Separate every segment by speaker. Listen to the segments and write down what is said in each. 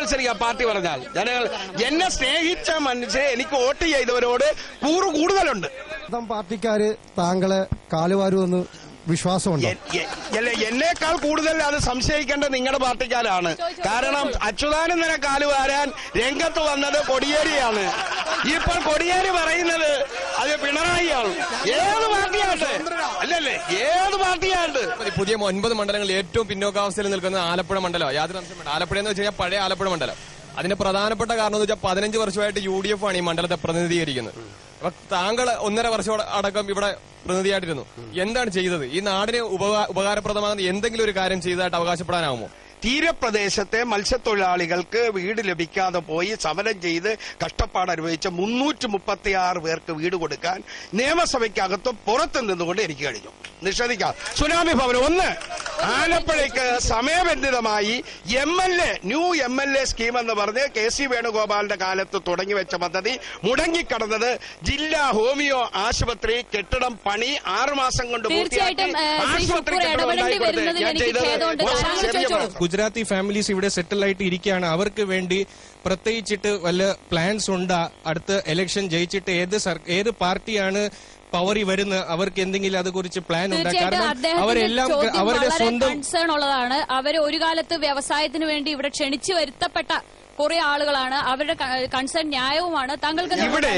Speaker 1: മത്സരിക്കാം party പറഞ്ഞാൽ. ജനങ്ങൾ എന്നെ സ്നേഹിച്ച മനുഷ്യരെ എനിക്ക് വോട്ട് ചെയ്തവരോട് കൂടുതലുണ്ട്.
Speaker 2: പാർട്ടിക്കാര് താങ്കളെ കാലുവാരുമെന്ന് വിശ്വാസമുണ്ട്.
Speaker 1: എന്നേക്കാൾ കൂടുതൽ അത് സംശയിക്കേണ്ട നിങ്ങളുടെ പാർട്ടിക്കാരാണ്. കാരണം അച്യുതാനന്ദനെ കാലുവാരാൻ രംഗത്ത് വന്നത് കൊടിയേരിയാണ്. ഇപ്പോൾ കൊടിയേരി പറയുന്നത് അത് പിണറായിയാണ്. ഏത് പാർട്ടിയാണ്ട് അല്ലല്ലേ, ഏത് പാർട്ടിയാണ്ട്?
Speaker 3: പുതിയ 9 മണ്ഡലങ്ങളിൽ ഏറ്റവും പിന്നോക്കാവസ്ഥയിൽ നിൽക്കുന്ന ആലപ്പുഴ മണ്ഡലം. യാതൊരു സംശയം. ആലപ്പുഴ എന്ന് വെച്ച് കഴിഞ്ഞാൽ പഴയ ആലപ്പുഴ മണ്ഡലം. അതിന്റെ പ്രധാനപ്പെട്ട കാരണം എന്ന് വെച്ചാൽ 15 വർഷമായിട്ട് UDF ആണ് ഈ മണ്ഡലത്തെ പ്രതിനിധീകരിക്കുന്നത്. അപ്പൊ താങ്കൾ 1.5 വർഷം അടക്കം ഇവിടെ പ്രതിനിധിയായിട്ടിരുന്നു. എന്താണ് ചെയ്തത്? ഈ നാടിന് ഉപകാരപ്രദമാകുന്ന എന്തെങ്കിലും ഒരു കാര്യം ചെയ്തതായിട്ട് അവകാശപ്പെടാനാവുമോ?
Speaker 1: തീരപ്രദേശത്തെ മത്സ്യത്തൊഴിലാളികൾക്ക് വീട് ലഭിക്കാതെ പോയി സമരം ചെയ്ത് കഷ്ടപ്പാട് അനുഭവിച്ച 336 പേർക്ക് വീട് കൊടുക്കാൻ നിയമസഭയ്ക്കകത്തും പുറത്തു നിന്നുകൊണ്ട് എനിക്ക് കഴിഞ്ഞു. നിഷേധിക്കാം. സുനാമി ഭവനം 1 ആലപ്പുഴയ്ക്ക് സമയബന്ധിതമായി ന്യൂ MLA സ്കീം എന്ന് പറഞ്ഞ് KC വേണുഗോപാലിന്റെ കാലത്ത് തുടങ്ങിവെച്ച പദ്ധതി മുടങ്ങിക്കടന്നത് ജില്ലാ ഹോമിയോ ആശുപത്രി കെട്ടിടം പണി 6 മാസം കൊണ്ട് പൂർത്തിയാക്കി ആശുപത്രി
Speaker 4: ഗുജറാത്തി ഫാമിലീസ് ഇവിടെ സെറ്റിൽ ആയിട്ട് ഇരിക്കുകയാണ്. അവർക്ക് വേണ്ടി പ്രത്യേകിച്ചിട്ട് വല്ല പ്ലാൻസ് ഉണ്ടാ? അടുത്ത ഇലക്ഷൻ ജയിച്ചിട്ട് ഏത് പാർട്ടിയാണ് പവറിൽ വരുന്നത്? അവർക്ക് എന്തെങ്കിലും അതേക്കുറിച്ച് പ്ലാൻ ഉണ്ടാ? കാരണം അവരെല്ലാം അവരുടെ സ്വന്തം
Speaker 5: കൺസേൺ ഉള്ളതാണ്. അവർ ഒരു കാലത്ത് വ്യവസായത്തിന് വേണ്ടി ഇവിടെ ക്ഷണിച്ചു വരുത്തപ്പെട്ട കുറെ ആളുകളാണ്. അവരുടെ കൺസേൺ ന്യായവുമാണ്. താങ്കൾക്ക്
Speaker 1: ഇവിടെ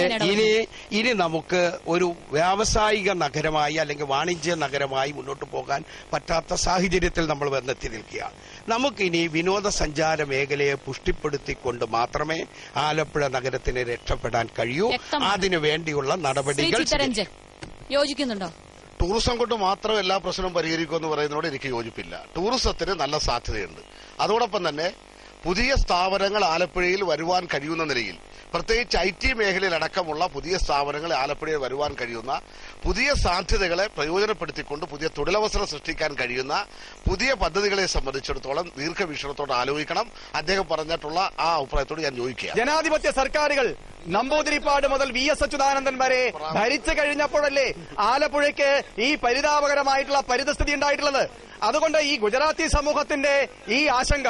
Speaker 1: ഇനി നമുക്ക് ഒരു വ്യാവസായിക നഗരമായി അല്ലെങ്കിൽ വാണിജ്യ നഗരമായി മുന്നോട്ട് പോകാൻ പറ്റാത്ത സാഹചര്യത്തിൽ നമ്മൾ വന്നെത്തി നിൽക്കുകയാണ്. നമുക്കിനി വിനോദസഞ്ചാര മേഖലയെ പുഷ്ടിപ്പെടുത്തിക്കൊണ്ട് മാത്രമേ ആലപ്പുഴ നഗരത്തിന് രക്ഷപ്പെടാൻ കഴിയൂ. അതിനു വേണ്ടിയുള്ള നടപടികൾ
Speaker 5: യോജിക്കുന്നുണ്ടോ?
Speaker 6: ടൂറിസം കൊണ്ട് മാത്രം എല്ലാ പ്രശ്നവും പരിഹരിക്കുമെന്ന് പറയുന്നതോട് എനിക്ക് യോജിപ്പില്ല. ടൂറിസത്തിന് നല്ല സാധ്യതയുണ്ട്. അതോടൊപ്പം തന്നെ പുതിയ സ്ഥാപനങ്ങൾ ആലപ്പുഴയിൽ വരുവാൻ കഴിയുന്ന നിലയിൽ, പ്രത്യേകിച്ച് IT മേഖലയിലടക്കമുള്ള പുതിയ സ്ഥാപനങ്ങൾ ആലപ്പുഴയിൽ വരുവാൻ കഴിയുന്ന പുതിയ സാധ്യതകളെ പ്രയോജനപ്പെടുത്തിക്കൊണ്ട് പുതിയ തൊഴിലവസരം സൃഷ്ടിക്കാൻ കഴിയുന്ന പുതിയ പദ്ധതികളെ സംബന്ധിച്ചിടത്തോളം ദീർഘവീക്ഷണത്തോടെ ആലോചിക്കണം. അദ്ദേഹം പറഞ്ഞിട്ടുള്ള ആ അഭിപ്രായത്തോട് ഞാൻ യോജിക്കുക.
Speaker 7: ജനാധിപത്യ സർക്കാരുകൾ നമ്പൂതിരിപ്പാട് മുതൽ VS അച്യുതാനന്ദൻ വരെ ഭരിച്ചു കഴിഞ്ഞപ്പോഴല്ലേ ആലപ്പുഴയ്ക്ക് ഈ പരിതാപകരമായിട്ടുള്ള പരിതസ്ഥിതി ഉണ്ടായിട്ടുള്ളത്. അതുകൊണ്ട് ഈ ഗുജറാത്തി സമൂഹത്തിന്റെ ഈ ആശങ്ക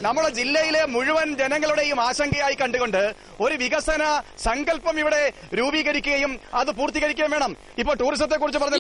Speaker 7: നമ്മുടെ ജില്ലയിലെ മുഴുവൻ ജനങ്ങളുടെയും ആശങ്കയായി കണ്ടുകൊണ്ട് ഒരു വികസന സങ്കല്പം ഇവിടെ രൂപീകരിക്കുകയും അത് പൂർത്തീകരിക്കുകയും വേണം. ഇപ്പോൾ ടൂറിസത്തെ കുറിച്ച് പറഞ്ഞ